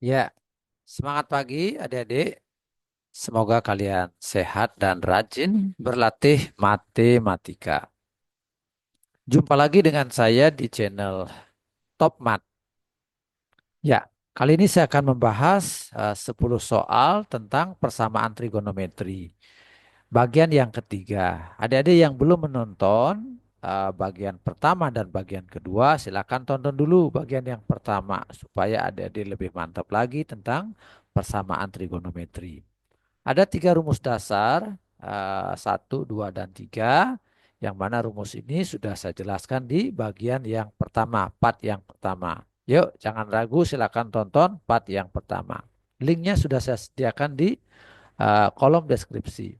Ya, semangat pagi adik-adik. Semoga kalian sehat dan rajin berlatih matematika. Jumpa lagi dengan saya di channel Top Mat. Ya, kali ini saya akan membahas 10 soal tentang persamaan trigonometri. Bagian yang ketiga. Adik-adik yang belum menonton bagian pertama dan bagian kedua, silakan tonton dulu bagian yang pertama supaya adik-adik lebih mantap lagi tentang persamaan trigonometri. Ada tiga rumus dasar, satu, dua, dan tiga, yang mana rumus ini sudah saya jelaskan di bagian yang pertama, part yang pertama. Yuk, jangan ragu, silakan tonton part yang pertama. Linknya sudah saya sediakan di kolom deskripsi.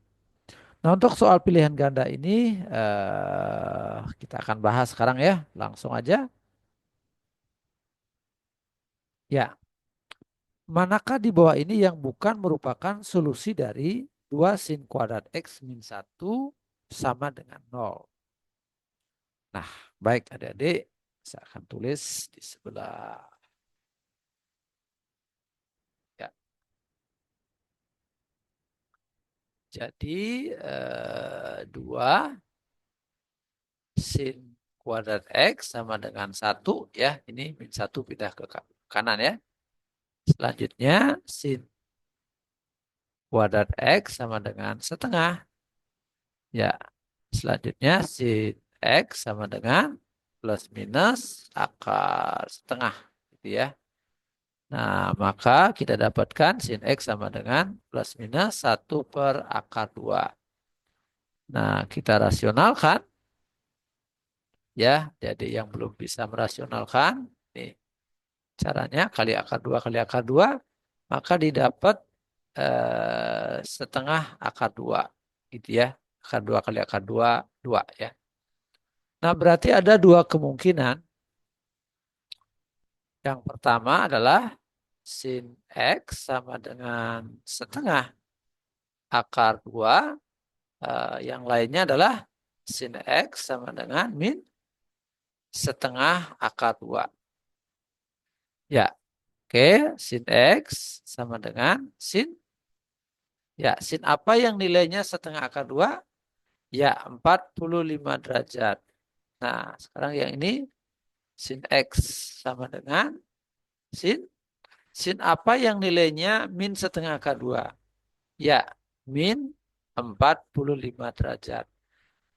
Nah, untuk soal pilihan ganda ini kita akan bahas sekarang ya, langsung aja. Ya, manakah di bawah ini yang bukan merupakan solusi dari 2 sin kuadrat X min 1 sama dengan 0? Nah, baik adik-adik, saya akan tulis di sebelah. Ya, jadi 2 sin kuadrat X sama dengan 1 ya. Ini min 1 pindah ke kanan ya. Selanjutnya sin kuadrat X sama dengan setengah. Ya, selanjutnya sin X sama dengan plus minus akar setengah. Gitu ya. Nah, maka kita dapatkan sin X sama dengan plus minus 1/akar 2. Nah, kita rasionalkan. Ya, jadi yang belum bisa merasionalkan, nih caranya kali akar 2, maka didapat setengah akar 2. Gitu ya. Akar 2 kali akar 2, 2 ya. Nah, berarti ada dua kemungkinan. Yang pertama adalah sin X sama dengan setengah akar 2. Yang lainnya adalah sin X sama dengan min setengah akar 2. Ya, oke. Sin X sama dengan sin. Ya, sin apa yang nilainya setengah akar 2? Ya, 45 derajat. Nah, sekarang yang ini sin X sama dengan sin. Sin apa yang nilainya min setengah akar 2? Ya, min 45 derajat.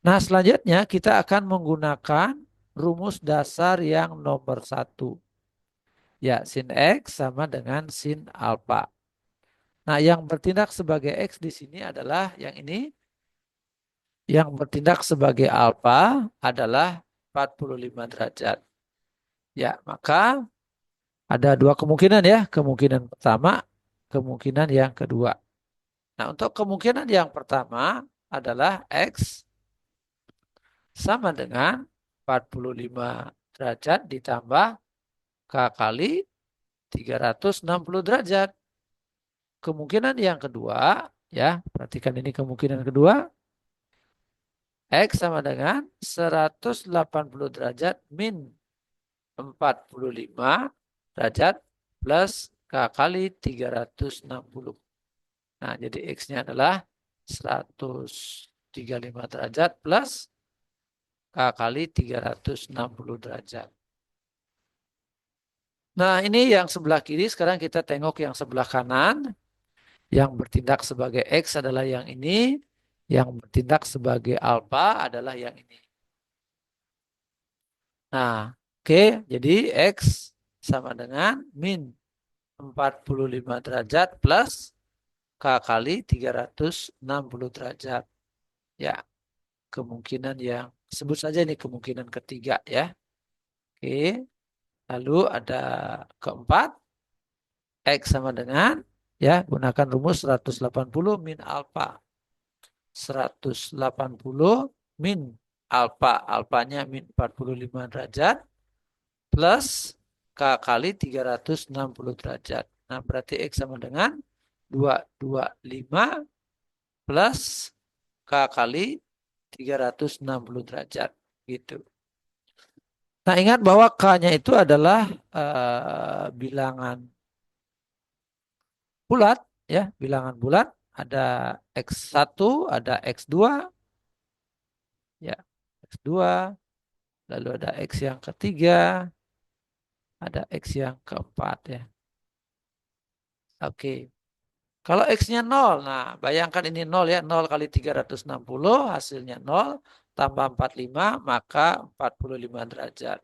Nah, selanjutnya kita akan menggunakan rumus dasar yang nomor satu. Ya, sin X sama dengan sin alfa. Nah, yang bertindak sebagai X di sini adalah yang ini. Yang bertindak sebagai alfa adalah 45 derajat. Ya, maka ada dua kemungkinan ya. Kemungkinan pertama, kemungkinan yang kedua. Nah, untuk kemungkinan yang pertama adalah X sama dengan 45 derajat ditambah K kali 360 derajat. Kemungkinan yang kedua, ya, perhatikan ini kemungkinan kedua, X sama dengan 180 derajat min 45 derajat plus K kali 360. Nah, jadi X-nya adalah 135 derajat plus K kali 360 derajat. Nah, ini yang sebelah kiri. Sekarang kita tengok yang sebelah kanan. Yang bertindak sebagai X adalah yang ini. Yang bertindak sebagai alfa adalah yang ini. Nah, oke. Jadi X sama dengan min 45 derajat plus K kali 360 derajat. Ya, kemungkinan yang sebut saja ini kemungkinan ketiga ya. Oke. Lalu ada keempat. X sama dengan ya gunakan rumus 180 min alfa. 180 min alfa. Alfanya min 45 derajat plus K kali 360 derajat. Nah, berarti X sama dengan 225 plus K kali 360 derajat. Gitu. Nah, ingat bahwa K-nya itu adalah bilangan bulat ya, bilangan bulat, ada X1, ada X2 ya, X2, lalu ada X yang ketiga, ada X yang keempat ya. Oke. Kalau X-nya 0, nah bayangkan ini 0 ya, 0 kali 360 hasilnya 0, tambah 45, maka 45 derajat.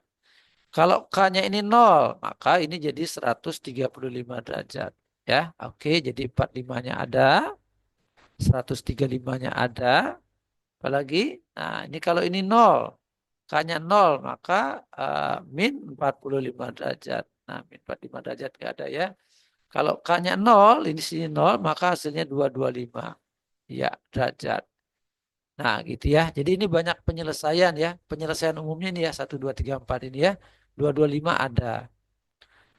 Kalau K-nya ini 0, maka ini jadi 135 derajat. Ya, oke, jadi 45-nya ada, 135-nya ada, apalagi, nah ini kalau ini 0, K-nya 0, maka min 45 derajat. Nah, min 45 derajat nggak ada ya. Kalau K-nya 0, ini sini 0, maka hasilnya 225. Ya, derajat. Nah, gitu ya. Jadi ini banyak penyelesaian ya. Penyelesaian umumnya ini ya, 1, 2, 3, 4 ini ya. 225 ada.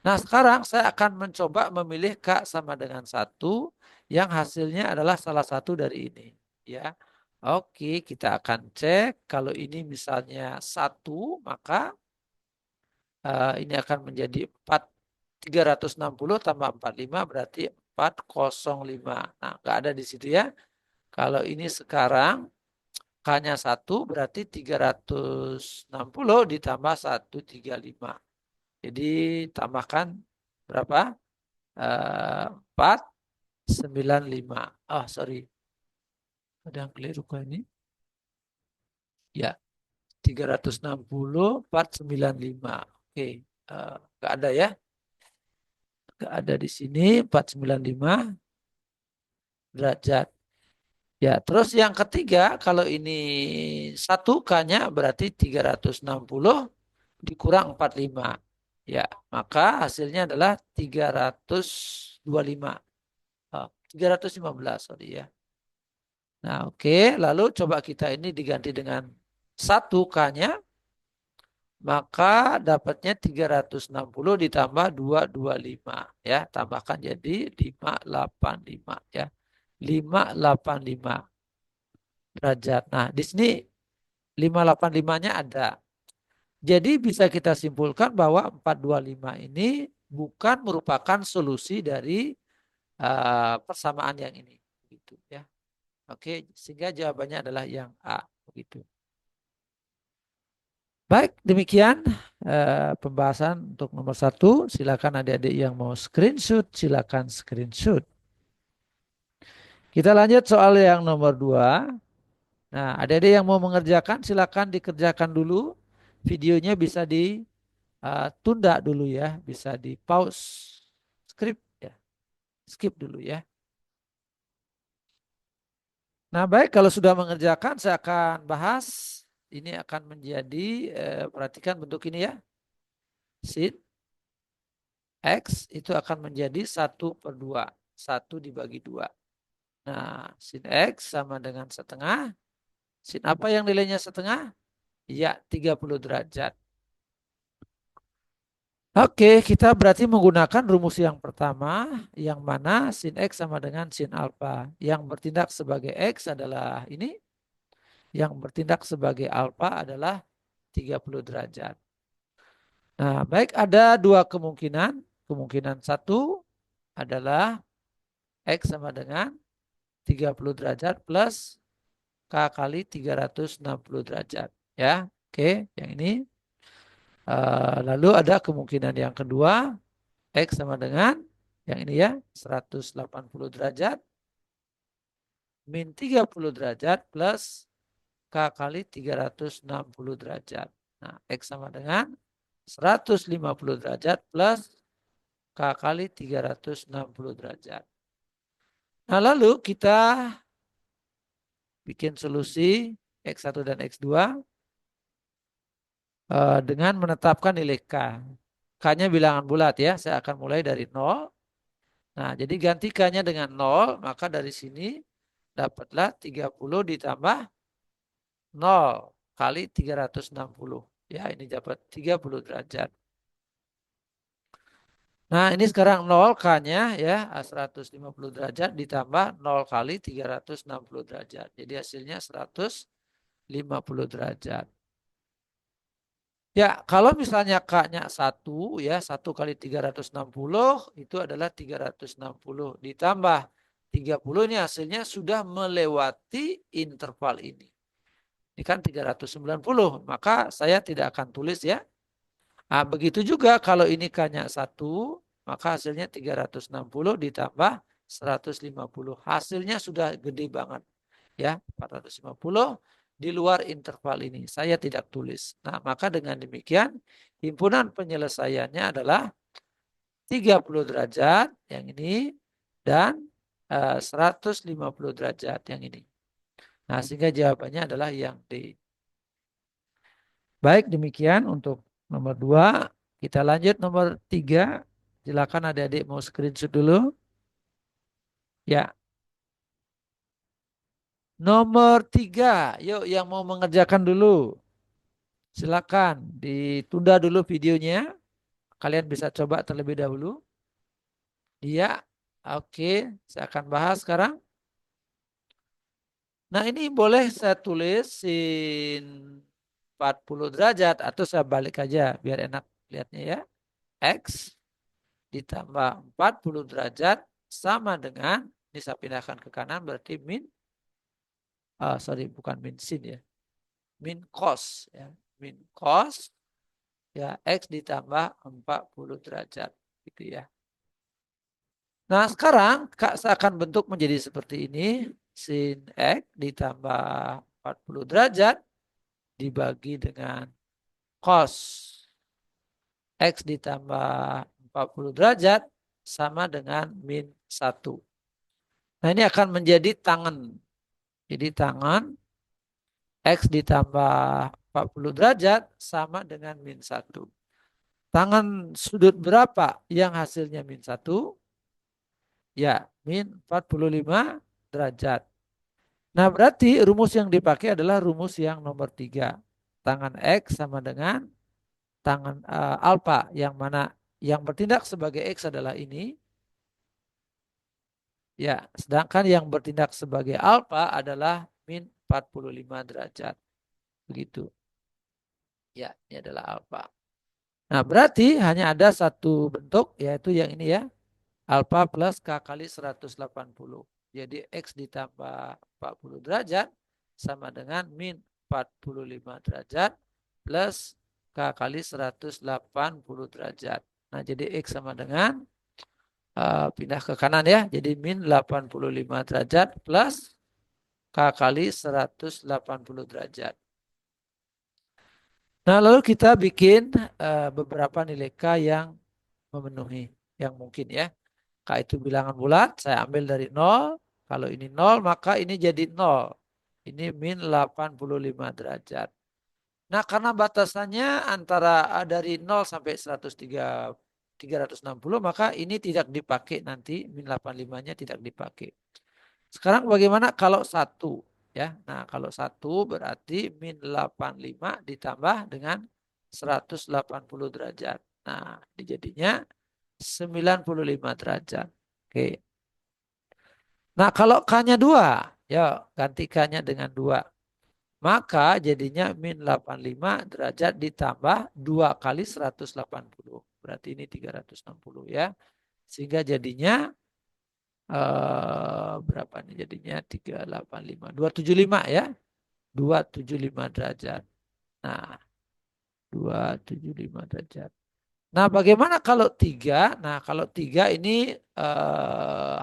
Nah, sekarang saya akan mencoba memilih K sama dengan 1 yang hasilnya adalah salah satu dari ini. Ya. Oke, kita akan cek. Kalau ini misalnya 1, maka ini akan menjadi 360 tambah 45 berarti 405. Nah, nggak ada di situ ya. Kalau ini sekarang K-nya 1 berarti 360 ditambah 135. Jadi tambahkan berapa? 495. Oh, sorry. Ada yang keliru kok ini. Ya, 360, 495. Oke, nggak ada ya. Nggak ada di sini, 495 derajat. Ya, terus yang ketiga, kalau ini 1 K-nya berarti 360 dikurang 45. Ya, maka hasilnya adalah 325. Oh, 315, sorry ya. Nah, oke. Lalu coba kita ini diganti dengan 1 K-nya, maka dapatnya 360 ditambah 225. Ya, tambahkan jadi 585 ya. 585 derajat. Nah, di sini 585-nya ada. Jadi bisa kita simpulkan bahwa 425 ini bukan merupakan solusi dari persamaan yang ini. Gitu ya. Oke, sehingga jawabannya adalah yang A. Begitu. Baik, demikian pembahasan untuk nomor 1. Silakan adik-adik yang mau screenshot, silakan screenshot. Kita lanjut soal yang nomor 2. Nah, adik-adik yang mau mengerjakan, silakan dikerjakan dulu. Videonya bisa ditunda dulu ya, bisa di pause, skip ya, skip dulu ya. Nah, baik, kalau sudah mengerjakan, saya akan bahas. Ini akan menjadi, perhatikan bentuk ini ya. Sin X itu akan menjadi 1/2. 1 dibagi 2. Nah, sin X sama dengan setengah. Sin apa yang nilainya setengah? Ya, 30 derajat. Oke, kita berarti menggunakan rumus yang pertama, yang mana sin X sama dengan sin alfa. Yang bertindak sebagai X adalah ini, yang bertindak sebagai alfa adalah 30 derajat. Nah, baik, ada dua kemungkinan. Kemungkinan satu adalah X sama dengan 30 derajat plus K kali 360 derajat. Ya, oke, yang ini. Lalu ada kemungkinan yang kedua, X sama dengan yang ini ya, 180 derajat min 30 derajat plus K kali 360 derajat. Nah, X sama dengan 150 derajat plus K kali 360 derajat. Nah, lalu kita bikin solusi X1 dan X2 dengan menetapkan nilai K. K-nya bilangan bulat ya, saya akan mulai dari 0. Nah, jadi ganti K-nya dengan 0, maka dari sini dapatlah 30 ditambah 0 kali 360. Ya, ini dapat 30 derajat. Nah, ini sekarang 0 K-nya ya, 150 derajat ditambah 0 kali 360 derajat. Jadi hasilnya 150 derajat. Ya, kalau misalnya K-nya 1 ya, 1 kali 360 itu adalah 360 ditambah 30 ini hasilnya sudah melewati interval ini. Ini kan 390, maka saya tidak akan tulis ya. Nah, begitu juga kalau ini K-nya 1, maka hasilnya 360 ditambah 150. Hasilnya sudah gede banget ya, 450 di luar interval ini. Saya tidak tulis. Nah, maka dengan demikian himpunan penyelesaiannya adalah 30 derajat yang ini dan 150 derajat yang ini. Nah, sehingga jawabannya adalah yang D. Baik, demikian untuk nomor 2. Kita lanjut nomor 3. Silakan adik-adik mau screenshot dulu. Ya, nomor 3. Yuk yang mau mengerjakan dulu. Silakan ditunda dulu videonya. Kalian bisa coba terlebih dahulu. Iya, oke. Saya akan bahas sekarang. Nah ini boleh saya tulis sin 40 derajat atau saya balik aja biar enak lihatnya ya. X ditambah 40 derajat sama dengan, ini saya pindahkan ke kanan berarti min, sorry bukan min sin ya. Min cos ya. Min cos ya X ditambah 40 derajat gitu ya. Nah sekarang Kak saya akan bentuk menjadi seperti ini. Sin X ditambah 40 derajat dibagi dengan cos X ditambah 40 derajat sama dengan min 1. Nah ini akan menjadi tangen. Jadi tangen X ditambah 40 derajat sama dengan min 1. Tangan sudut berapa yang hasilnya min 1? Ya, min 45 derajat. Nah, berarti rumus yang dipakai adalah rumus yang nomor 3. Tangan X sama dengan tangan alfa, yang mana yang bertindak sebagai X adalah ini. Ya, sedangkan yang bertindak sebagai alfa adalah min 45 derajat. Begitu. Ya, ini adalah alfa. Nah, berarti hanya ada satu bentuk, yaitu yang ini ya. Alfa plus K kali 180. Jadi X ditambah 40 derajat sama dengan min 45 derajat plus K kali 180 derajat. Nah jadi X sama dengan, pindah ke kanan ya. Jadi min 85 derajat plus K kali 180 derajat. Nah lalu kita bikin beberapa nilai K yang memenuhi, yang mungkin ya. K itu bilangan bulat, saya ambil dari 0. Kalau ini 0, maka ini jadi 0. Ini min 85 derajat. Nah, karena batasannya antara dari 0 sampai 360, maka ini tidak dipakai nanti, min 85-nya tidak dipakai. Sekarang bagaimana kalau 1? Ya, nah kalau 1 berarti min 85 ditambah dengan 180 derajat. Nah, ini jadinya 95 derajat. Oke. Nah, kalau K-nya 2, ya ganti K-nya dengan 2. Maka jadinya min 85 derajat ditambah 2 kali 180. Berarti ini 360 ya. Sehingga jadinya berapa nih jadinya? 385. 275 ya. 275 derajat. Nah, 275 derajat. Nah, bagaimana kalau 3? Nah, kalau 3 ini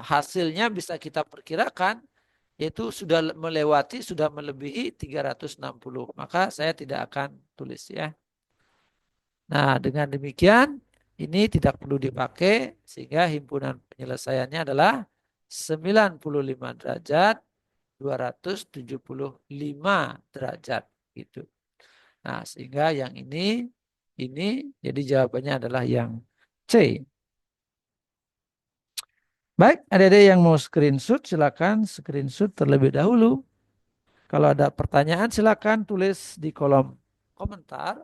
hasilnya bisa kita perkirakan yaitu sudah melewati, sudah melebihi 360. Maka saya tidak akan tulis ya. Nah, dengan demikian ini tidak perlu dipakai sehingga himpunan penyelesaiannya adalah 95 derajat, 275 derajat gitu. Nah, sehingga yang ini jadi jawabannya adalah yang C. Baik, adik-adik yang mau screenshot silakan screenshot terlebih dahulu. Kalau ada pertanyaan silakan tulis di kolom komentar.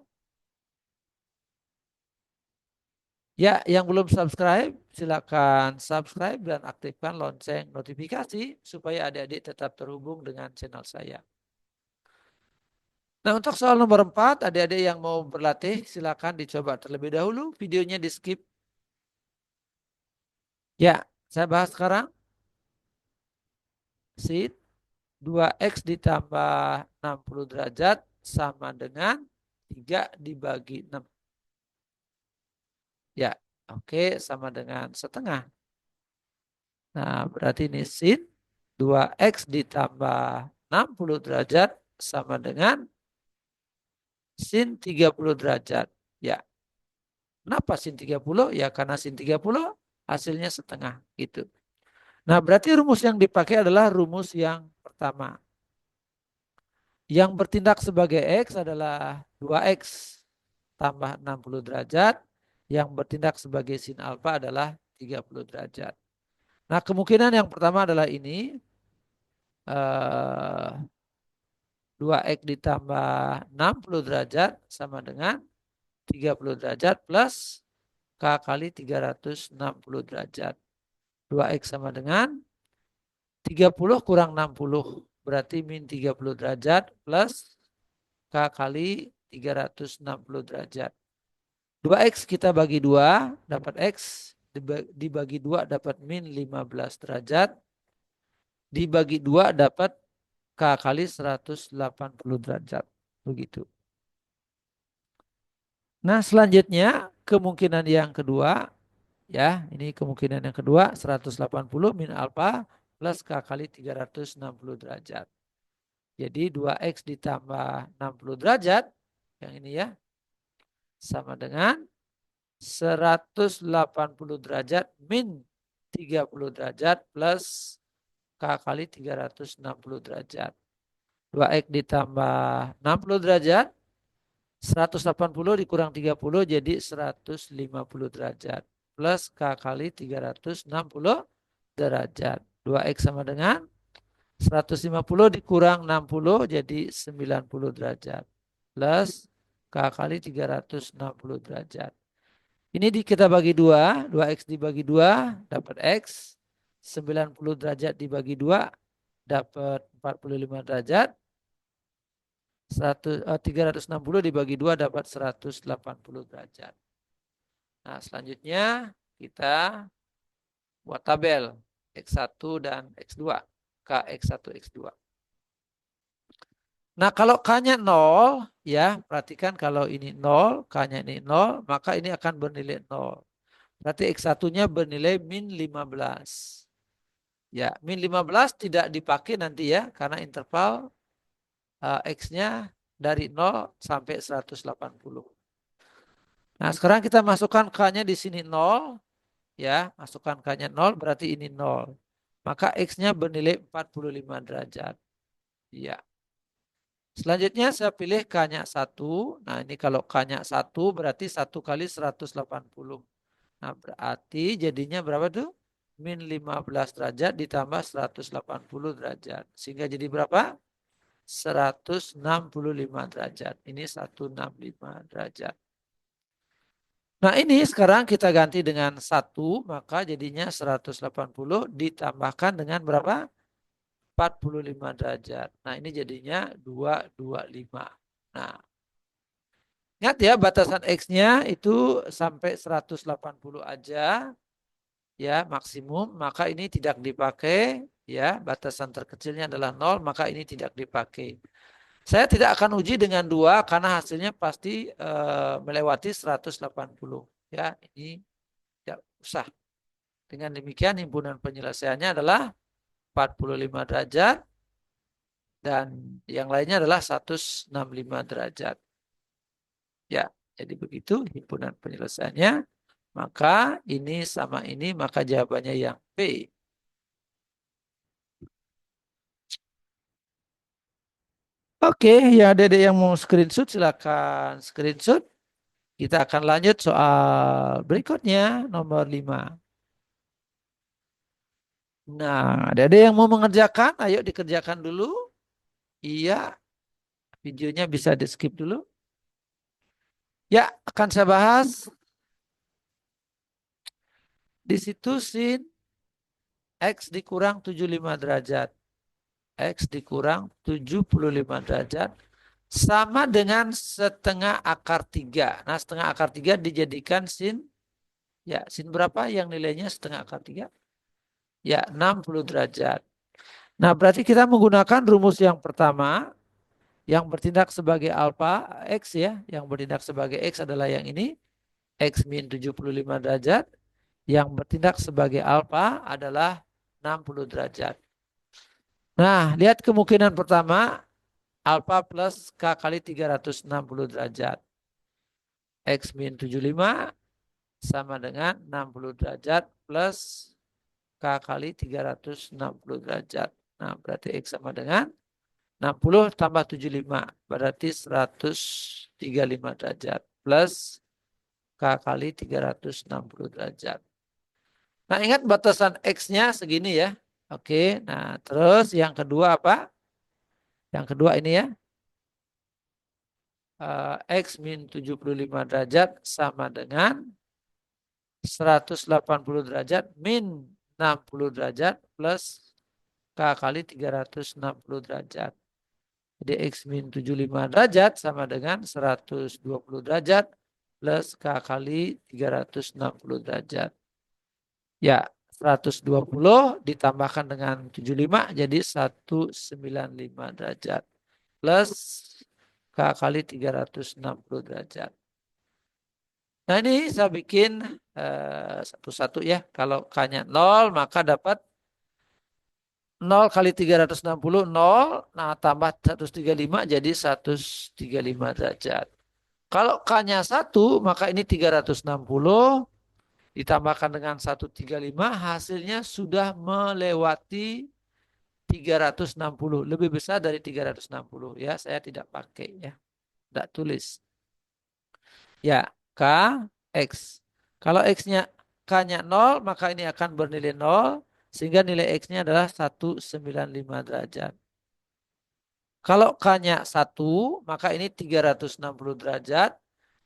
Ya, yang belum subscribe silakan subscribe dan aktifkan lonceng notifikasi supaya adik-adik tetap terhubung dengan channel saya. Nah, untuk soal nomor 4, adik-adik yang mau berlatih, silakan dicoba terlebih dahulu. Videonya di skip. Ya, saya bahas sekarang. Sin 2x ditambah 60 derajat sama dengan 3 dibagi 6. Ya, oke, sama dengan setengah. Nah, berarti ini sin 2x ditambah 60 derajat sama dengan sin 30 derajat. Ya, kenapa sin 30? Ya, karena sin 30 hasilnya setengah. Gitu. Nah, berarti rumus yang dipakai adalah rumus yang pertama. Yang bertindak sebagai X adalah 2X tambah 60 derajat. Yang bertindak sebagai sin alfa adalah 30 derajat. Nah, kemungkinan yang pertama adalah ini. 2X ditambah 60 derajat sama dengan 30 derajat plus K kali 360 derajat. 2X sama dengan 30 kurang 60. Berarti min 30 derajat plus K kali 360 derajat. 2X kita bagi 2 dapat X. Dibagi 2 dapat min 15 derajat. Dibagi 2 dapat K kali 180 derajat. Begitu. Nah, selanjutnya kemungkinan yang kedua, ya, ini kemungkinan yang kedua 180 min alfa plus K kali 360 derajat. Jadi 2X ditambah 60 derajat, yang ini ya, sama dengan 180 derajat min 30 derajat plus K kali 360 derajat. 2X ditambah 60 derajat, 180 dikurang 30 jadi 150 derajat. Plus K kali 360 derajat. 2X sama dengan 150 dikurang 60 jadi 90 derajat. Plus K kali 360 derajat. Ini kita bagi 2. 2X dibagi 2 dapat X. 90 derajat dibagi 2 dapat 45 derajat. 360 dibagi 2 dapat 180 derajat. Nah, selanjutnya kita buat tabel X1 dan X2. K X1, X2. Nah, kalau K-nya 0, ya, perhatikan kalau ini 0, K-nya ini 0, maka ini akan bernilai 0. Berarti X1-nya bernilai min 15. Ya, min 15 tidak dipakai nanti ya, karena interval X-nya dari 0 sampai 180. Nah, sekarang kita masukkan K-nya di sini 0. Ya, masukkan K-nya 0 berarti ini 0. Maka X-nya bernilai 45 derajat. Ya. Selanjutnya saya pilih K-nya 1. Nah, ini kalau K-nya 1 berarti 1 kali 180. Nah, berarti jadinya berapa tuh? Min 15 derajat ditambah 180 derajat. Sehingga jadi berapa? 165 derajat. Ini 165 derajat. Nah, ini sekarang kita ganti dengan 1, maka jadinya 180 ditambahkan dengan berapa? 45 derajat. Nah, ini jadinya 225. Nah, ingat ya batasan X-nya itu sampai 180 aja ya maksimum, maka ini tidak dipakai ya, batasan terkecilnya adalah 0, maka ini tidak dipakai. Saya tidak akan uji dengan 2 karena hasilnya pasti melewati 180 ya, ini tidak usah. Dengan demikian himpunan penyelesaiannya adalah 45 derajat dan yang lainnya adalah 165 derajat. Ya, jadi begitu himpunan penyelesaiannya. Maka ini sama ini, maka jawabannya yang B. Oke, ya adik-adik yang mau screenshot silakan screenshot. Kita akan lanjut soal berikutnya nomor 5. Nah, adik-adik yang mau mengerjakan, ayo dikerjakan dulu. Iya, videonya bisa di skip dulu. Ya, akan saya bahas. Di situ sin X dikurang 75 derajat. X dikurang 75 derajat sama dengan setengah akar 3. Nah, setengah akar 3 dijadikan sin. Ya, sin berapa yang nilainya setengah akar 3? Ya, 60 derajat. Nah, berarti kita menggunakan rumus yang pertama yang bertindak sebagai alfa X ya. Yang bertindak sebagai X adalah yang ini. X min 75 derajat. Yang bertindak sebagai alfa adalah 60 derajat. Nah, lihat kemungkinan pertama. Alfa plus K kali 360 derajat. X min 75 sama dengan 60 derajat plus K kali 360 derajat. Nah, berarti X sama dengan 60 tambah 75. Berarti 135 derajat. Plus K kali 360 derajat. Nah, ingat batasan X-nya segini ya. Oke, nah terus yang kedua apa? Yang kedua ini ya. X min 75 derajat sama dengan 180 derajat min 60 derajat plus K kali 360 derajat. Jadi X min 75 derajat sama dengan 120 derajat plus K kali 360 derajat. Ya, 120 ditambahkan dengan 75 jadi 195 derajat. Plus K kali 360 derajat. Nah ini saya bikin satu-satu ya. Kalau K-nya 0 maka dapat 0 kali 360 0. Nah tambah 135 jadi 135 derajat. Kalau K-nya 1 maka ini 360 ditambahkan dengan 135 hasilnya sudah melewati 360. Lebih besar dari 360 ya. Saya tidak pakai ya. Tidak tulis. Ya, K, X. Kalau X-nya K-nya 0, maka ini akan bernilai 0. Sehingga nilai X-nya adalah 195 derajat. Kalau K-nya 1, maka ini 360 derajat.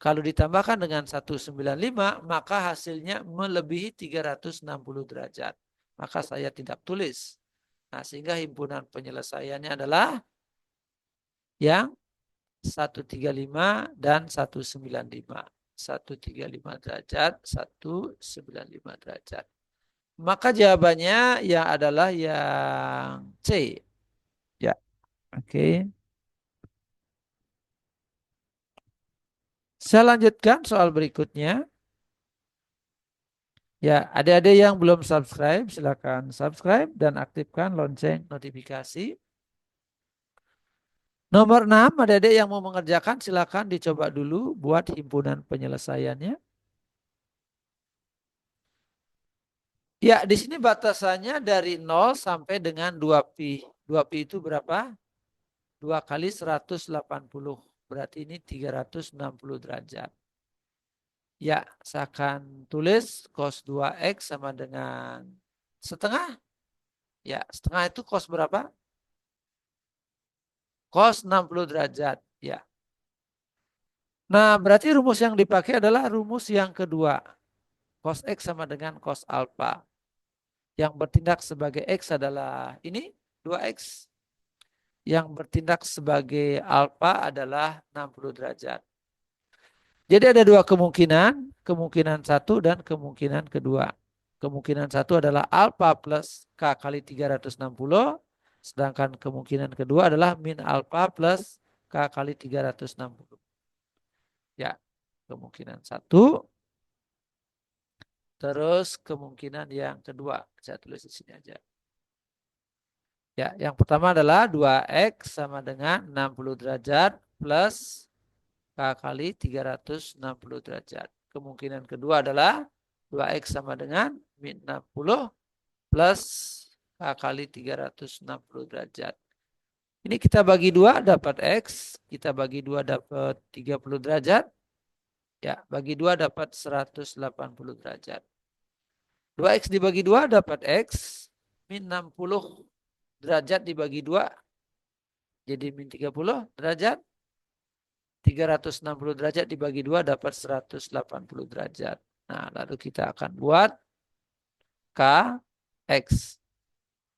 Kalau ditambahkan dengan 195, maka hasilnya melebihi 360 derajat. Maka saya tidak tulis. Nah, sehingga himpunan penyelesaiannya adalah yang 135 dan 195. 135 derajat, 195 derajat. Maka jawabannya ya adalah yang C. Ya, oke. Saya lanjutkan soal berikutnya. Ya, adik-adik yang belum subscribe, silakan subscribe dan aktifkan lonceng notifikasi. Nomor 6, adik-adik yang mau mengerjakan silakan dicoba dulu buat himpunan penyelesaiannya. Ya, di sini batasannya dari 0 sampai dengan 2pi. 2pi itu berapa? 2 kali 180. Berarti ini 360 derajat. Ya, saya akan tulis cos 2x sama dengan setengah. Ya, setengah itu cos berapa? Cos 60 derajat. Ya. Nah, berarti rumus yang dipakai adalah rumus yang kedua. Cos x sama dengan cos alpha. Yang bertindak sebagai x adalah ini 2x. Yang bertindak sebagai alpha adalah 60 derajat. Jadi ada dua kemungkinan, kemungkinan satu dan kemungkinan kedua. Kemungkinan satu adalah alpha plus K kali 360, sedangkan kemungkinan kedua adalah min alpha plus K kali 360. Ya, kemungkinan satu, terus kemungkinan yang kedua. Saya tulis di sini aja. Ya, yang pertama adalah 2x sama dengan 60 derajat plus K kali 360 derajat. Kemungkinan kedua adalah 2x sama dengan min 60 plus K kali 360 derajat. Ini kita bagi 2 dapat X. Kita bagi 2 dapat 30 derajat. Ya, bagi 2 dapat 180 derajat. 2x dibagi 2 dapat X. Min 60 derajat dibagi 2. Jadi min 30 derajat. 360 derajat dibagi 2 dapat 180 derajat. Nah, lalu kita akan buat K, X.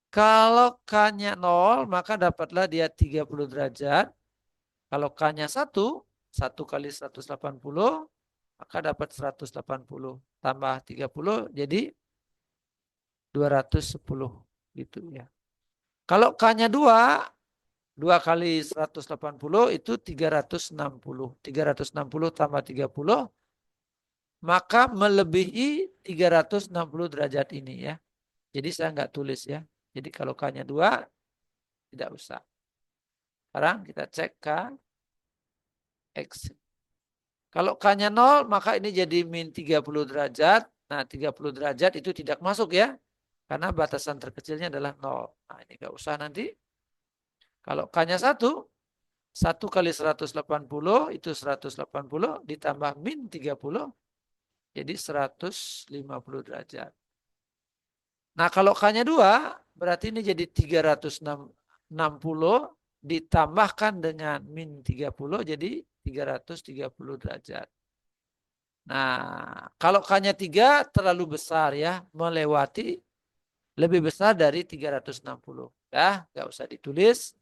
Kalau K-nya 0, maka dapatlah dia 30 derajat. Kalau K-nya 1 kali 180, maka dapat 180. Tambah 30 jadi 210 gitu ya. Kalau K-nya 2 kali 180 itu 360. 360 tambah 30 maka melebihi 360 derajat ini ya. Jadi saya nggak tulis ya. Jadi kalau K-nya 2 tidak usah. Sekarang kita cek K X. Kalau K-nya 0 maka ini jadi min 30 derajat. Nah 30 derajat itu tidak masuk ya. Karena batasan terkecilnya adalah 0. Nah ini nggak usah nanti. Kalau K-nya 1 kali 180 itu 180 ditambah min 30 jadi 150 derajat. Nah kalau K-nya 2 berarti ini jadi 360 ditambahkan dengan min 30 jadi 330 derajat. Nah kalau K-nya 3 terlalu besar ya, melewati lebih besar dari 360. Ya, nggak usah ditulis.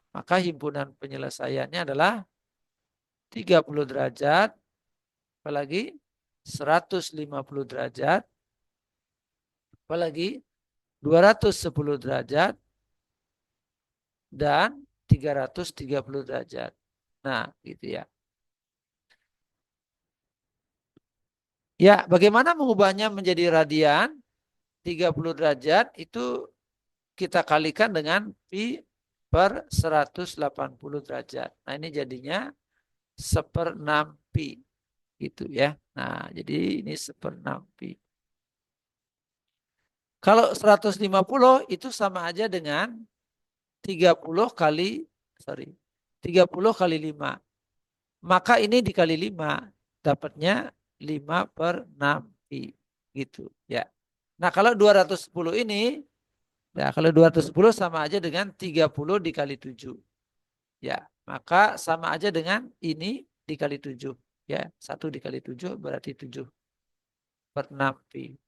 Maka himpunan penyelesaiannya adalah 30 derajat, apalagi 150 derajat, apalagi 210 derajat, dan 330 derajat. Nah, gitu ya. Ya, bagaimana mengubahnya menjadi radian? 30 derajat itu kita kalikan dengan pi per 180 derajat. Nah, ini jadinya 1/6 pi. Gitu ya. Nah, jadi ini 1/6 pi. Kalau 150 itu sama aja dengan 30 kali, 30 kali 5. Maka ini dikali 5, dapatnya 5/6 pi. Gitu ya. Nah kalau 210 ini, ya kalau 210 sama aja dengan 30 dikali 7. Ya, maka sama aja dengan ini dikali 7. Ya, 1 dikali 7 berarti 7/6 pi.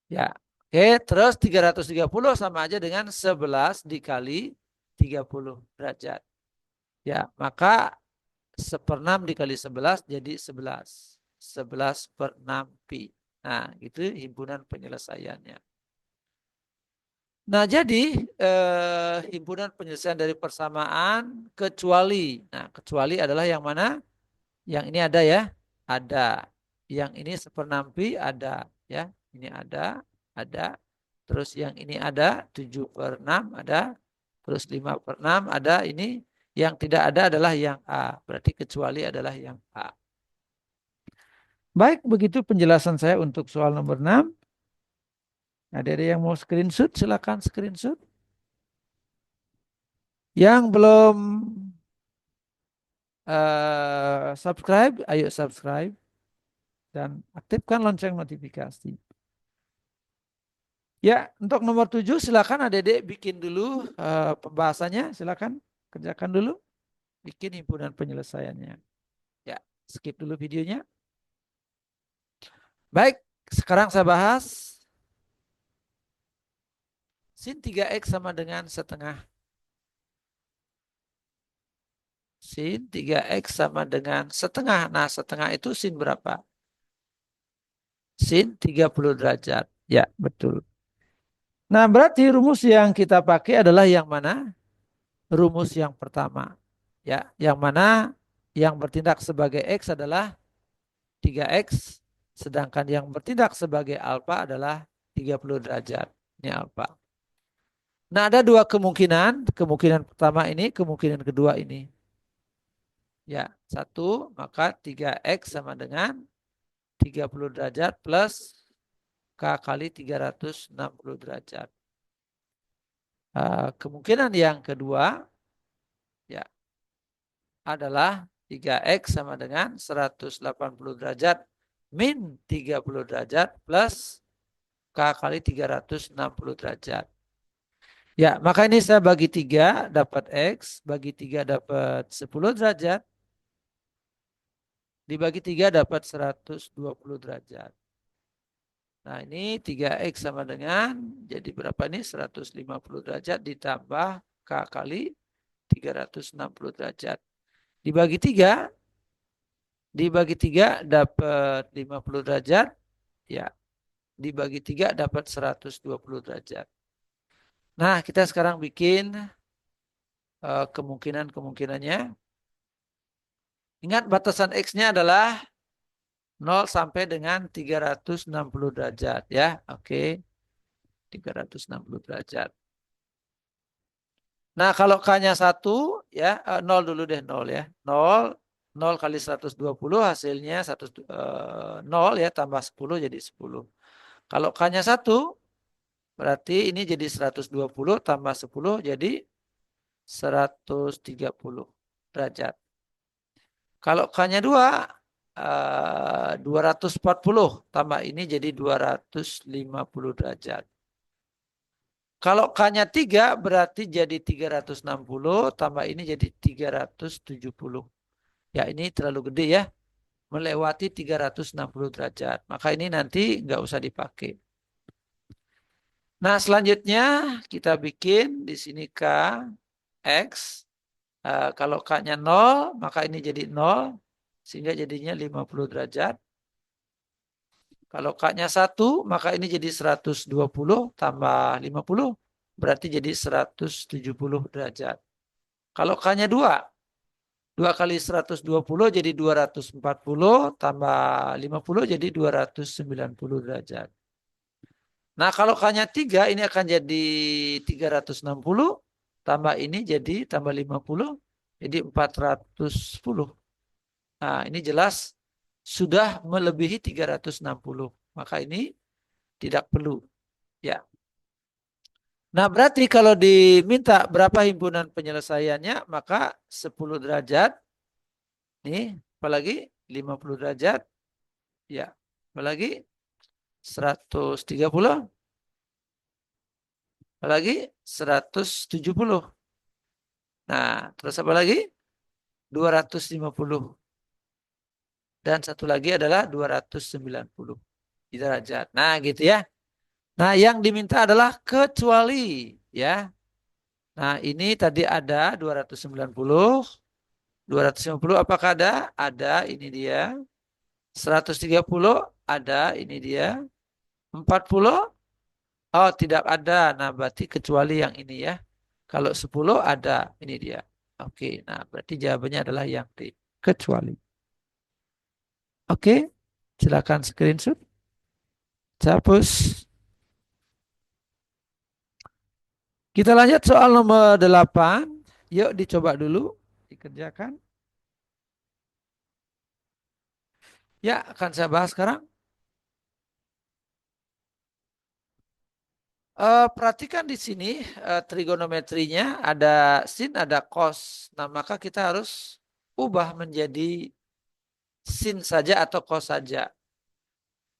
Ya, oke, terus 330 sama aja dengan 11 dikali 30 derajat. Ya, maka 1/6 dikali 11 jadi 11. 11/6 pi. Nah, itu himpunan penyelesaiannya. Nah, jadi himpunan penyelesaian dari persamaan kecuali. Nah, kecuali adalah yang mana? Yang ini ada ya? Ada. Yang ini 1/6 pi ada ya. Ini ada. Terus yang ini ada 7/6 ada. Terus 5/6 ada. Ini yang tidak ada adalah yang A. Berarti kecuali adalah yang A. Baik, begitu penjelasan saya untuk soal nomor 6. Ada yang mau screenshot? Silakan screenshot. Yang belum subscribe, ayo subscribe. Dan aktifkan lonceng notifikasi. Ya, untuk nomor 7 silakan adik-adik bikin dulu pembahasannya. Silakan kerjakan dulu. Bikin himpunan penyelesaiannya. Ya, skip dulu videonya. Baik, sekarang saya bahas sin 3x sama dengan setengah. Sin 3x sama dengan setengah. Nah, setengah itu sin berapa? Sin 30 derajat. Ya, betul. Nah, berarti rumus yang kita pakai adalah yang mana? Rumus yang pertama. Ya, yang mana yang bertindak sebagai x adalah 3x, sedangkan yang bertindak sebagai alfa adalah 30 derajat. Ini alfa. Nah, ada dua kemungkinan. Kemungkinan pertama ini, kemungkinan kedua ini. Ya, satu, maka 3x sama dengan 30 derajat plus K kali 360 derajat. Kemungkinan yang kedua ya adalah 3x sama dengan 180 derajat min 30 derajat plus K kali 360 derajat. Ya, maka ini saya bagi 3 dapat X, bagi 3 dapat 10 derajat, dibagi 3 dapat 120 derajat. Nah ini 3X sama dengan, jadi berapa ini? 150 derajat ditambah K kali 360 derajat. Dibagi 3, dapat 50 derajat. Ya, dibagi 3 dapat 120 derajat. Nah, kita sekarang bikin kemungkinan-kemungkinannya. Ingat batasan X-nya adalah 0 sampai dengan 360 derajat ya. Oke, 360 derajat. Nah, kalau K-nya 1 ya, 0 dulu deh, 0 ya. 0 kali 120 hasilnya 0 ya, tambah 10 jadi 10. Kalau K-nya 1 berarti ini jadi 120 tambah 10 jadi 130 derajat. Kalau K-nya 2, 240 tambah ini jadi 250 derajat. Kalau K-nya 3 berarti jadi 360 tambah ini jadi 370. Ya ini terlalu gede ya. Melewati 360 derajat. Maka ini nanti nggak usah dipakai. Nah selanjutnya kita bikin di sini K, X. Kalau K-nya 0 maka ini jadi 0. Sehingga jadinya 50 derajat. Kalau K-nya 1 maka ini jadi 120 tambah 50. Berarti jadi 170 derajat. Kalau K-nya 2, 2 kali 120 jadi 240 tambah 50 jadi 290 derajat. Nah kalau K-nya 3 ini akan jadi 360 tambah ini jadi tambah 50 jadi 410. Nah ini jelas sudah melebihi 360. Maka ini tidak perlu. Ya. Nah berarti kalau diminta berapa himpunan penyelesaiannya maka 10 derajat. Nih apalagi 50 derajat. Ya, apalagi 130, apalagi 170. Nah, terus apa lagi? 250. Dan satu lagi adalah 290 derajat. Nah, gitu ya. Nah, yang diminta adalah kecuali ya. Nah, ini tadi ada 290, 250 apakah ada? Ada, ini dia. 130 ada, ini dia. 40. Oh, tidak ada. Nah, berarti kecuali yang ini ya. Kalau 10 ada, ini dia. Oke, nah berarti jawabannya adalah yang D. Kecuali. Oke, silakan screenshot. Hapus. Kita lanjut soal nomor 8. Yuk dicoba dulu. Dikerjakan. Ya, akan saya bahas sekarang. Perhatikan di sini trigonometrinya ada sin, ada cos. Nah, maka kita harus ubah menjadi sin saja atau cos saja.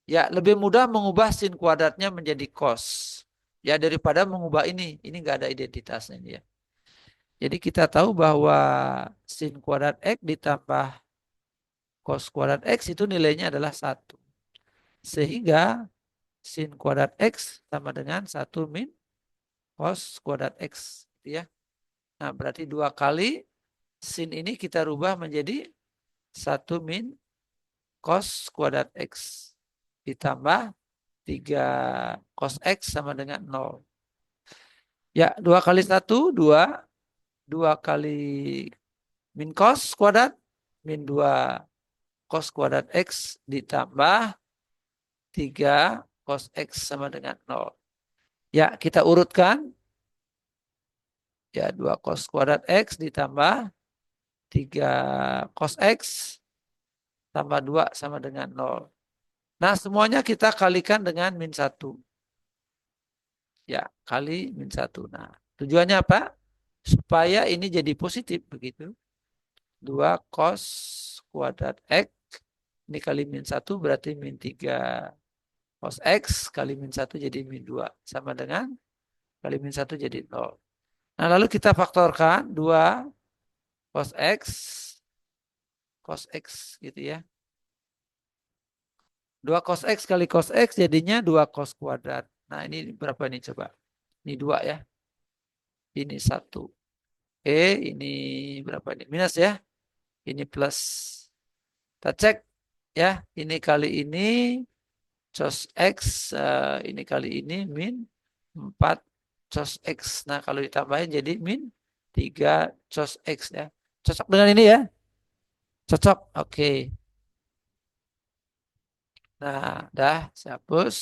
Ya, lebih mudah mengubah sin kuadratnya menjadi cos. Ya, daripada mengubah ini. Ini nggak ada identitasnya ini ya. Jadi kita tahu bahwa sin kuadrat X ditambah cos kuadrat X itu nilainya adalah 1. Sehingga sin kuadrat X sama dengan 1 min cos kuadrat X. Gitu ya. Nah, berarti 2 kali sin ini kita rubah menjadi 1 min cos kuadrat X. Ditambah 3 cos X sama dengan 0. Ya, 2 kali 1, 2. 2 kali min cos kuadrat, min 2 cos kuadrat X ditambah 3 cos X sama dengan 0. Ya, kita urutkan. Ya, 2 cos kuadrat X ditambah 3 cos X tambah 2 sama dengan 0. Nah, semuanya kita kalikan dengan min 1. Ya, kali min 1. Nah, tujuannya apa? Supaya ini jadi positif begitu. 2 cos kuadrat X ini kali min 1 berarti min 3 cos X kali min 1 jadi min 2 sama dengan kali min 1 jadi 0. Nah lalu kita faktorkan 2 cos X gitu ya. 2 cos X kali cos X jadinya 2 cos kuadrat. Nah ini berapa nih coba? Ini 2 ya. Ini 1. Ini berapa nih? Minus ya. Ini plus. Kita cek ya. Ini kali ini cos X. Ini kali ini min 4 cos X. Nah kalau ditambahin jadi min 3 cos X ya. Cocok dengan ini ya? Cocok. Oke. Nah, dah saya hapus.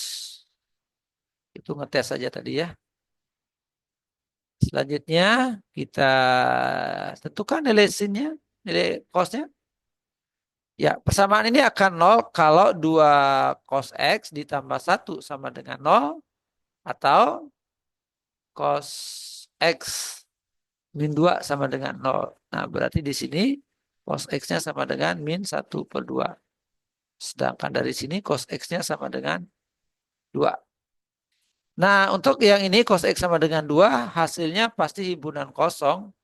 Itu ngetes saja tadi ya. Selanjutnya kita tentukan nilai sinnya, nilai cosnya. Ya, persamaan ini akan nol kalau 2 cos X ditambah 1 sama dengan nol atau cos X min 2 sama dengan nol. Nah, berarti di sini cos X-nya sama dengan min 1/2. Sedangkan dari sini cos X-nya sama dengan 2. Nah, untuk yang ini cos X sama dengan 2, hasilnya pasti himpunan kosong.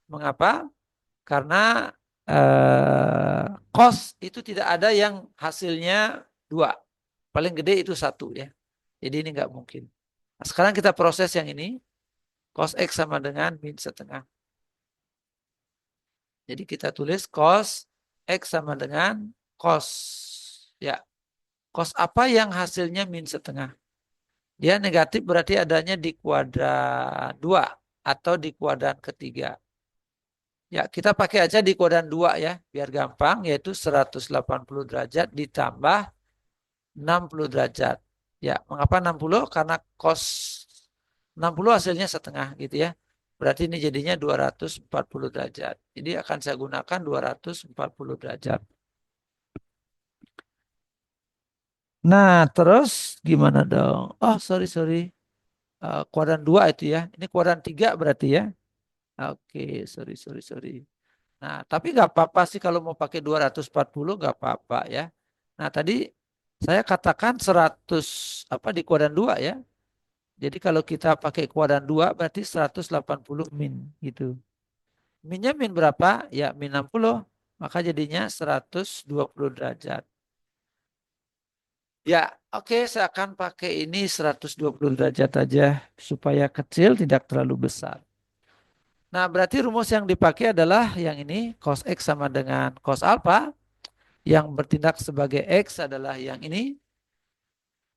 Mengapa? Karena cos itu tidak ada yang hasilnya 2. Paling gede itu 1 ya. Jadi ini nggak mungkin. Nah, sekarang kita proses yang ini. Cos X sama dengan min setengah. Jadi kita tulis cos X sama dengan cos. Ya, cos apa yang hasilnya min setengah? Dia negatif berarti adanya di kuadran 2 atau di kuadran ketiga. Ya, kita pakai aja di kuadran 2 ya, biar gampang, yaitu 180 derajat ditambah 60 derajat. Ya, mengapa 60? Karena cos 60 hasilnya setengah gitu ya. Berarti ini jadinya 240 derajat. Jadi akan saya gunakan 240 derajat. Nah, terus gimana dong? Oh, sorry. Kuadran 2 itu ya. Ini kuadran 3 berarti ya. Oke, sorry. Nah, tapi nggak apa-apa sih kalau mau pakai 240 nggak apa-apa ya. Nah, tadi saya katakan 100 apa di kuadran 2 ya. Jadi kalau kita pakai kuadran 2 berarti 180 min gitu. Minnya min berapa? Ya min 60. Maka jadinya 120 derajat. Ya, oke, saya akan pakai ini 120 derajat aja supaya kecil tidak terlalu besar. Nah, berarti rumus yang dipakai adalah yang ini cos X sama dengan cos alpha. Yang bertindak sebagai X adalah yang ini.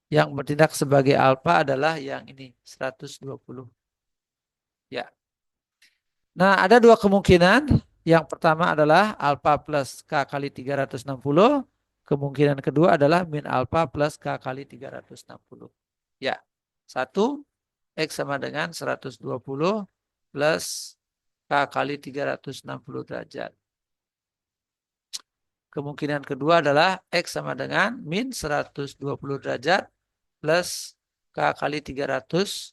Yang bertindak sebagai alpha adalah yang ini 120. Ya. Nah, ada dua kemungkinan. Yang pertama adalah alpha plus K kali 360. Kemungkinan kedua adalah min alpha plus K kali 360. Ya. Satu, X sama dengan 120 plus K kali 360 derajat. Kemungkinan kedua adalah X sama dengan min 120 derajat plus K kali 360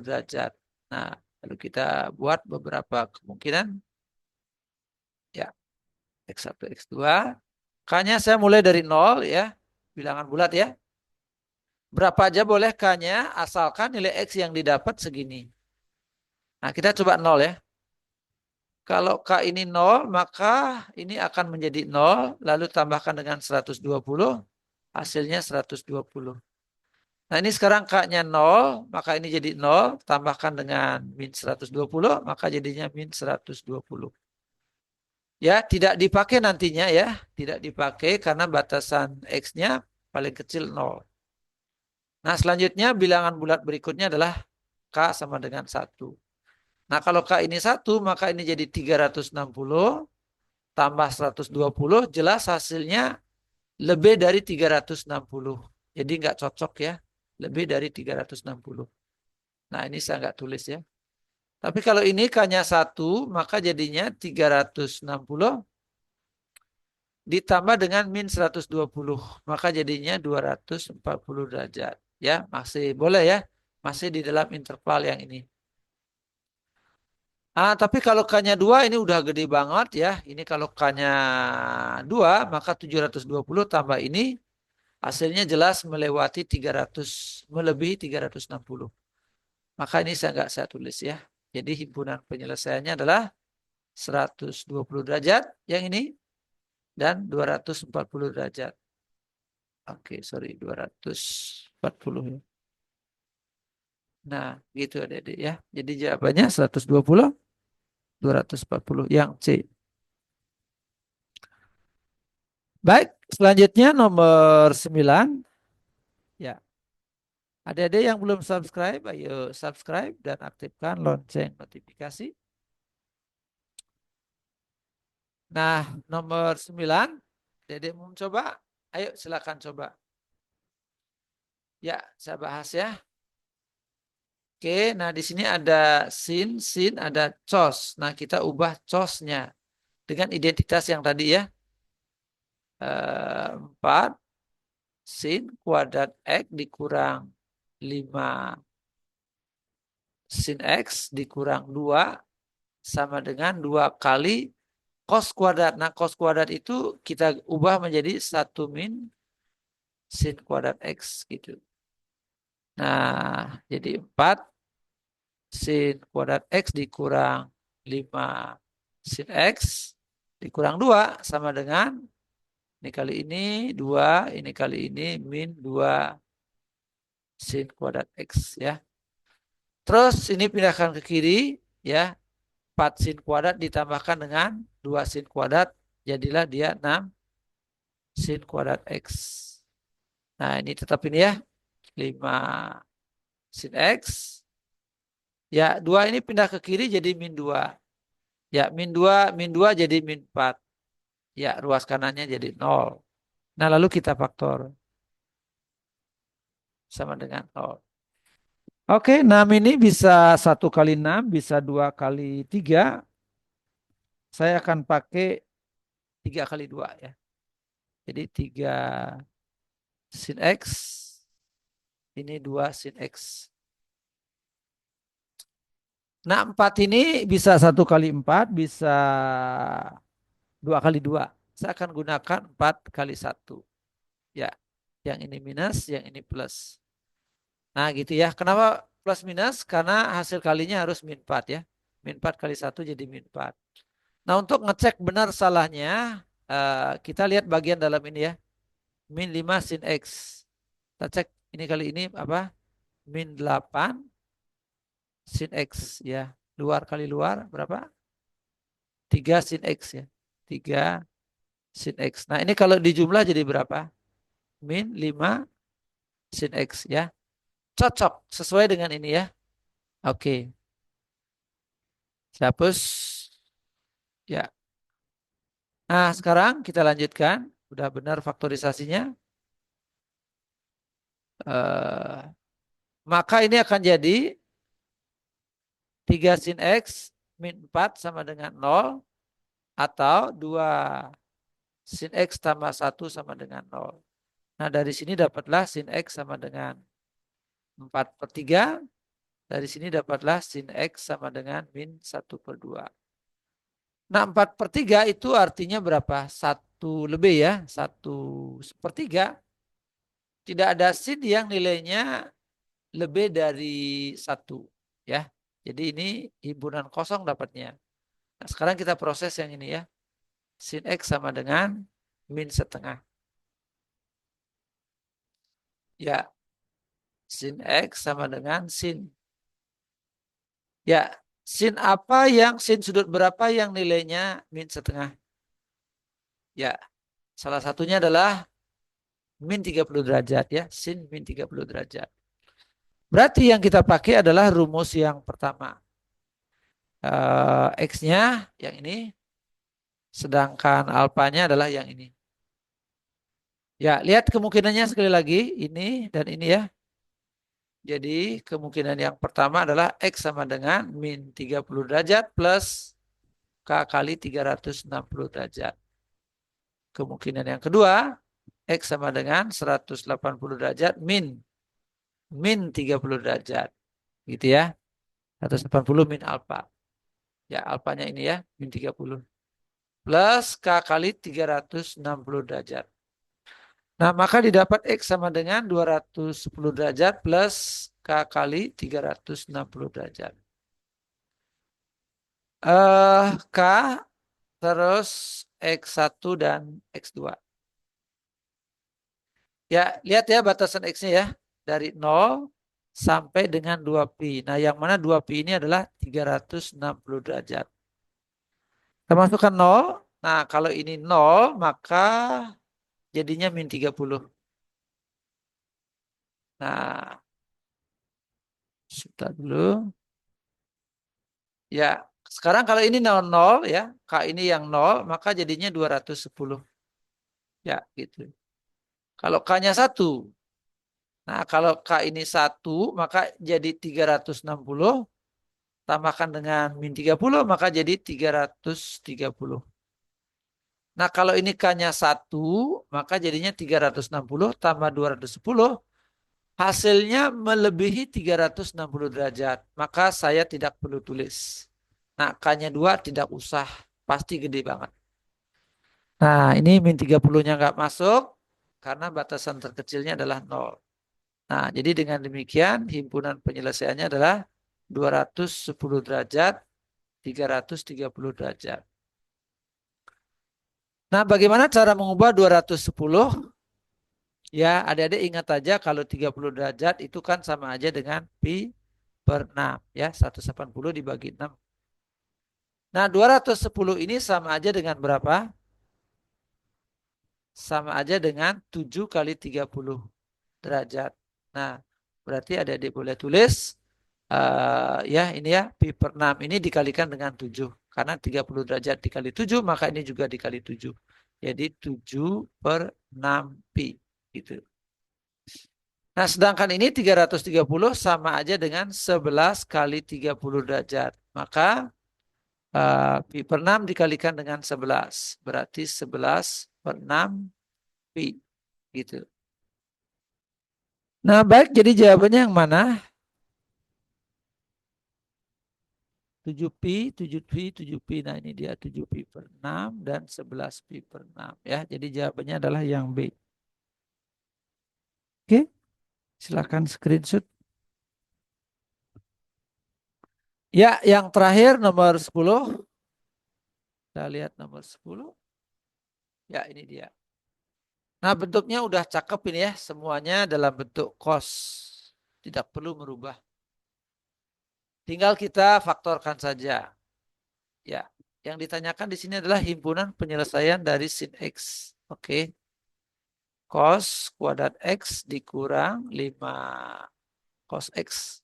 derajat. Nah, lalu kita buat beberapa kemungkinan. Ya, X1, X2. K-nya saya mulai dari 0 ya. Bilangan bulat ya. Berapa aja boleh K-nya asalkan nilai X yang didapat segini. Nah, kita coba 0 ya. Kalau K ini 0, maka ini akan menjadi 0. Lalu tambahkan dengan 120. Hasilnya 120. Nah ini sekarang K-nya 0, maka ini jadi 0. Tambahkan dengan min 120, maka jadinya min 120. Ya, tidak dipakai nantinya ya. Tidak dipakai karena batasan X-nya paling kecil 0. Nah selanjutnya bilangan bulat berikutnya adalah K sama dengan 1. Nah kalau K ini 1, maka ini jadi 360 tambah 120. Jelas hasilnya lebih dari 360. Jadi nggak cocok ya. Lebih dari 360. Nah ini saya nggak tulis ya. Tapi kalau ini K-nya 1, maka jadinya 360 ditambah dengan min 120. Maka jadinya 240 derajat. Ya, masih boleh ya. Masih di dalam interval yang ini. Tapi kalau K-nya 2 ini udah gede banget ya. Ini kalau K-nya 2, maka 720 tambah ini hasilnya jelas melewati 300, melebihi 360. Maka ini saya nggak saya tulis ya. Jadi himpunan penyelesaiannya adalah 120 derajat yang ini dan 240 derajat. Oke, sorry 240 ya. Nah, gitu Adik-adik ya. Jadi jawabannya 120, 240 yang C. Baik, selanjutnya nomor 9. Ya, adik-adik yang belum subscribe, ayo subscribe dan aktifkan lonceng notifikasi. Nah, nomor 9, adik-adik mau coba? Ayo silakan coba. Ya, saya bahas ya. Oke, nah di sini ada sin, ada cos. Nah, kita ubah cosnya dengan identitas yang tadi ya. 4 sin kuadrat X dikurang 5 sin X dikurang 2 sama dengan 2 kali cos kuadrat. Nah, cos kuadrat itu kita ubah menjadi 1 min sin kuadrat X gitu. Nah, jadi 4 sin kuadrat X dikurang 5 sin X dikurang 2 sama dengan ini kali ini 2, ini kali ini min 2 sin kuadrat X ya. Terus ini pindahkan ke kiri ya. 4 sin kuadrat ditambahkan dengan 2 sin kuadrat. Jadilah dia 6 sin kuadrat X. Nah ini tetap ini ya. 5 sin X. Ya 2 ini pindah ke kiri jadi min 2. Ya min 2 jadi min 4. Ya ruas kanannya jadi 0. Nah lalu kita faktor. Sama dengan 0. Oke 6 ini bisa 1 kali 6. Bisa 2 kali 3. Saya akan pakai 3 kali 2 ya. Jadi 3 sin X. Ini 2 sin X. Nah 4 ini bisa 1 kali 4. Bisa 2 kali 2. Saya akan gunakan 4 kali 1. Ya. Yang ini minus, yang ini plus. Nah gitu ya. Kenapa plus minus? Karena hasil kalinya harus min 4 ya. Min 4 kali 1 jadi min 4. Nah untuk ngecek benar salahnya. Kita lihat bagian dalam ini ya. Min 5 sin X. Kita cek ini kali ini apa? Min 8 sin X ya. Luar kali luar berapa? 3 sin X ya. 3 sin X. Nah ini kalau dijumlah jadi berapa? Min 5 sin X ya. Cocok sesuai dengan ini ya. Oke. Saya hapus. Ya. Nah sekarang kita lanjutkan. Udah benar faktorisasinya. Eh, maka ini akan jadi 3 sin X min 4 sama dengan 0. Atau 2 sin X tambah 1 sama dengan 0. Nah dari sini dapatlah sin X sama dengan 4/3. Dari sini dapatlah sin X sama dengan min 1/2. Nah 4/3 itu artinya berapa? 1 lebih ya. 1/3. Tidak ada sin yang nilainya lebih dari 1. Ya. Jadi ini himpunan kosong dapatnya. Nah sekarang kita proses yang ini ya. Sin X sama dengan min setengah. Ya. Sin X sama dengan sin. Ya, sin apa yang sin sudut berapa yang nilainya min setengah? Ya, salah satunya adalah min 30 derajat ya, sin min 30 derajat. Berarti yang kita pakai adalah rumus yang pertama. X-nya yang ini, sedangkan alfanya adalah yang ini. Ya, lihat kemungkinannya sekali lagi, ini dan ini ya. Jadi kemungkinan yang pertama adalah X sama dengan min 30 derajat plus K kali 360 derajat. Kemungkinan yang kedua, X sama dengan 180 derajat min 30 derajat. Gitu ya. 180 min alfa. Ya, alfanya ini ya, min 30. Plus K kali 360 derajat. Nah, maka didapat X sama dengan 210 derajat plus K kali 360 derajat. K terus X1 dan X2. Ya, lihat ya batasan X-nya ya. Dari 0 sampai dengan 2pi. Nah, yang mana 2pi ini adalah 360 derajat. Kita masukkan 0. Nah, kalau ini 0, maka jadinya min 30. Nah, sebentar dulu. Ya, sekarang kalau ini 00 ya, K ini yang 0, maka jadinya 210. Ya, gitu. Kalau K-nya 1, nah kalau K ini 1, maka jadi 360, tambahkan dengan min 30, maka jadi 330. Nah, kalau ini K-nya 1, maka jadinya 360 tambah 210, hasilnya melebihi 360 derajat. Maka saya tidak perlu tulis. Nah, K-nya 2 tidak usah. Pasti gede banget. Nah, ini min 30-nya nggak masuk karena batasan terkecilnya adalah 0. Nah, jadi dengan demikian himpunan penyelesaiannya adalah 210 derajat, 330 derajat. Nah, bagaimana cara mengubah 210? Ya, adik-adik ingat aja kalau 30 derajat itu kan sama aja dengan pi per 6. Ya, 180 dibagi 6. Nah, 210 ini sama aja dengan berapa? Sama aja dengan 7 kali 30 derajat. Nah, berarti adik-adik boleh tulis ya ini ya pi per 6 ini dikalikan dengan 7. Karena 30 derajat dikali 7 maka ini juga dikali 7. Jadi 7 per 6 pi gitu. Nah, sedangkan ini 330 sama aja dengan 11 kali 30 derajat. Maka pi per 6 dikalikan dengan 11. Berarti 11 per 6 pi gitu. Nah, baik, jadi jawabannya yang mana? 7 pi, 7 pi, 7 pi. Nah, ini dia 7 pi per 6 dan 11 pi per 6 ya. Jadi jawabannya adalah yang B. Oke, silakan screenshot. Ya, yang terakhir nomor 10. Kita lihat nomor 10. Ya, ini dia. Nah, bentuknya udah cakep ini ya. Semuanya dalam bentuk cos. Tidak perlu merubah. Tinggal kita faktorkan saja. Ya, yang ditanyakan di sini adalah himpunan penyelesaian dari sin X. Oke. Cos kuadrat X dikurang 5 cos X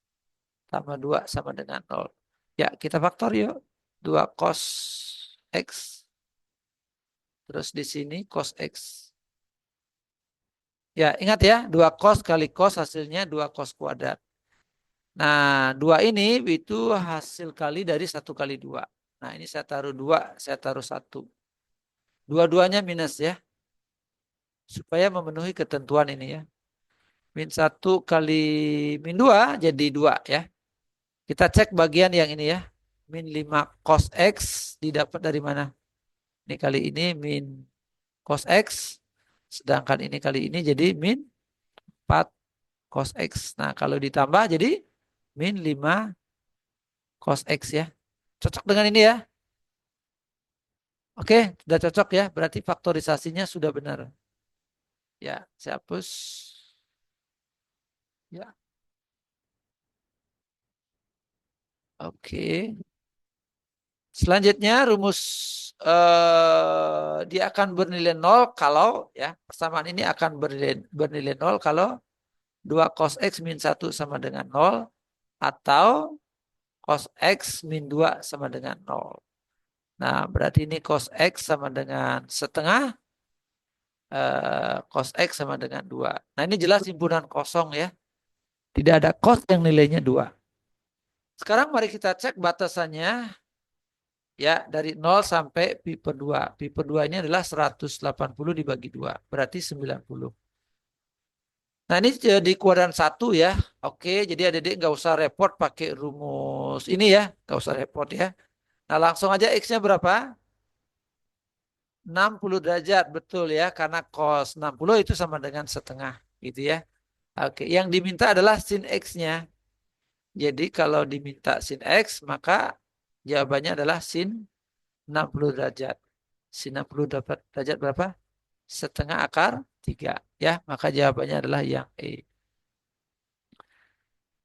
tambah 2 sama dengan 0. Ya, kita faktor yuk. 2 cos X. Terus di sini cos X. Ya, ingat ya. 2 cos kali cos hasilnya 2 cos kuadrat. Nah, 2 ini itu hasil kali dari 1 kali 2. Nah, ini saya taruh 2, saya taruh 1. Dua-duanya minus ya. Supaya memenuhi ketentuan ini ya. Min 1 kali min 2 jadi 2 ya. Kita cek bagian yang ini ya. Min 5 cos X didapat dari mana? Ini kali ini min cos X. Sedangkan ini kali ini jadi min 4 cos X. Nah, kalau ditambah jadi min 5 cos X ya. Cocok dengan ini ya. Oke, sudah cocok ya. Berarti faktorisasinya sudah benar. Ya, saya hapus. Ya, oke. Selanjutnya rumus dia akan bernilai 0 kalau ya persamaan ini akan bernilai 0 kalau 2 cos X min 1 sama dengan 0 atau cos X min 2 sama dengan 0. Nah, berarti ini cos X sama dengan setengah, cos X sama dengan 2. Nah, ini jelas himpunan kosong ya. Tidak ada cos yang nilainya 2. Sekarang mari kita cek batasannya ya dari 0 sampai pi per 2. Pi per 2 ini adalah 180 dibagi 2. Berarti 90. Nah, ini jadi kuadran 1 ya. Oke, jadi adik-adik nggak usah repot pakai rumus ini ya. Nggak usah repot ya. Nah, langsung aja X-nya berapa? 60 derajat, betul ya. Karena cos 60 itu sama dengan setengah gitu ya. Oke, yang diminta adalah sin X-nya. Jadi kalau diminta sin X, maka jawabannya adalah sin 60 derajat. Sin 60 dapat derajat berapa? Setengah akar 3. Ya, maka jawabannya adalah yang E.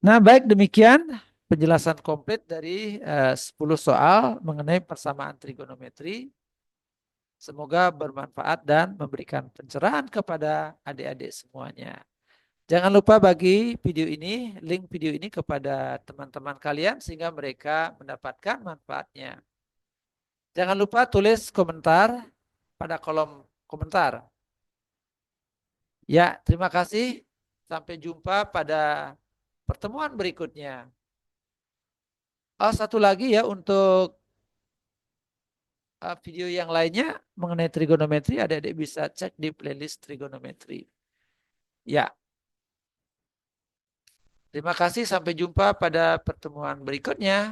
Nah, baik demikian penjelasan komplit dari 10 soal mengenai persamaan trigonometri. Semoga bermanfaat dan memberikan pencerahan kepada adik-adik semuanya. Jangan lupa bagi link video ini kepada teman-teman kalian sehingga mereka mendapatkan manfaatnya. Jangan lupa tulis komentar pada kolom komentar. Ya, terima kasih. Sampai jumpa pada pertemuan berikutnya. Oh, satu lagi ya untuk video yang lainnya mengenai trigonometri, adik-adik bisa cek di playlist trigonometri. Ya, terima kasih. Sampai jumpa pada pertemuan berikutnya.